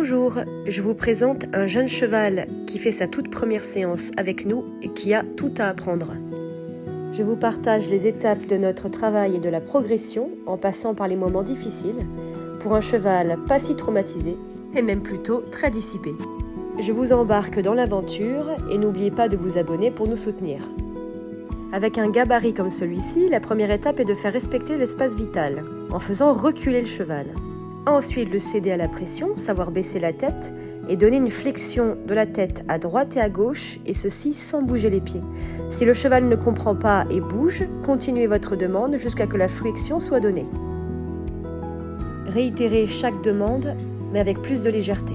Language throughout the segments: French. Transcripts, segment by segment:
Bonjour, je vous présente un jeune cheval qui fait sa toute première séance avec nous et qui a tout à apprendre. Je vous partage les étapes de notre travail et de la progression en passant par les moments difficiles pour un cheval pas si traumatisé et même plutôt très dissipé. Je vous embarque dans l'aventure et n'oubliez pas de vous abonner pour nous soutenir. Avec un gabarit comme celui-ci, la première étape est de faire respecter l'espace vital en faisant reculer le cheval. Ensuite, le céder à la pression, savoir baisser la tête et donner une flexion de la tête à droite et à gauche, et ceci sans bouger les pieds. Si le cheval ne comprend pas et bouge, continuez votre demande jusqu'à ce que la flexion soit donnée. Réitérez chaque demande, mais avec plus de légèreté.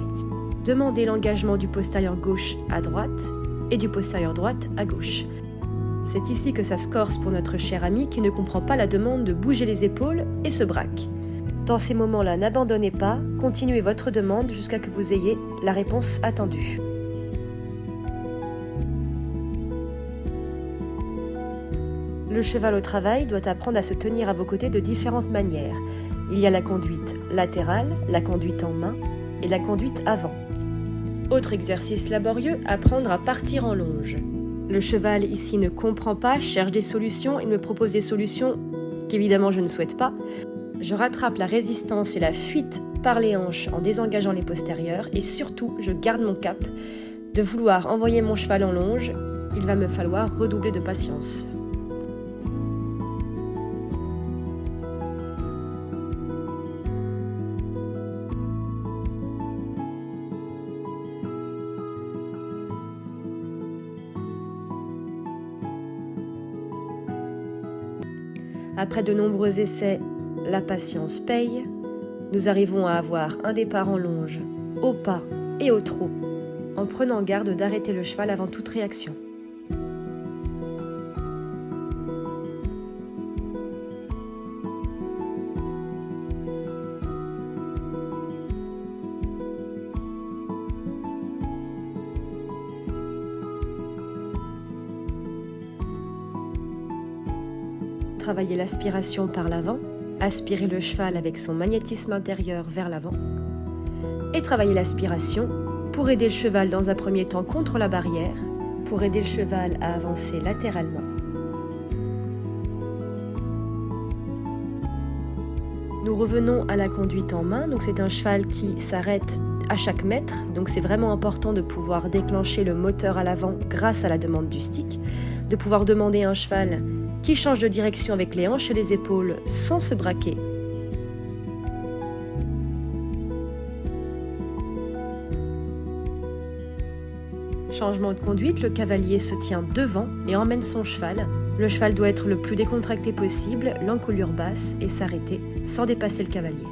Demandez l'engagement du postérieur gauche à droite et du postérieur droite à gauche. C'est ici que ça se corse pour notre cher ami qui ne comprend pas la demande de bouger les épaules et se braque. Dans ces moments-là, n'abandonnez pas, continuez votre demande jusqu'à ce que vous ayez la réponse attendue. Le cheval au travail doit apprendre à se tenir à vos côtés de différentes manières. Il y a la conduite latérale, la conduite en main et la conduite avant. Autre exercice laborieux, apprendre à partir en longe. Le cheval ici ne comprend pas, cherche des solutions, il me propose des solutions qu'évidemment je ne souhaite pas. Je rattrape la résistance et la fuite par les hanches en désengageant les postérieurs et surtout, je garde mon cap de vouloir envoyer mon cheval en longe. Il va me falloir redoubler de patience. Après de nombreux essais, la patience paye. Nous arrivons à avoir un départ en longe, au pas et au trot, en prenant garde d'arrêter le cheval avant toute réaction. Travailler l'aspiration par l'avant, aspirer le cheval avec son magnétisme intérieur vers l'avant et travailler l'aspiration pour aider le cheval dans un premier temps contre la barrière, pour aider le cheval à avancer latéralement. Nous revenons à la conduite en main, donc c'est un cheval qui s'arrête à chaque mètre, donc c'est vraiment important de pouvoir déclencher le moteur à l'avant grâce à la demande du stick, de pouvoir demander à un cheval qui change de direction avec les hanches et les épaules sans se braquer. Changement de conduite, le cavalier se tient devant et emmène son cheval. Le cheval doit être le plus décontracté possible, l'encolure basse et s'arrêter sans dépasser le cavalier.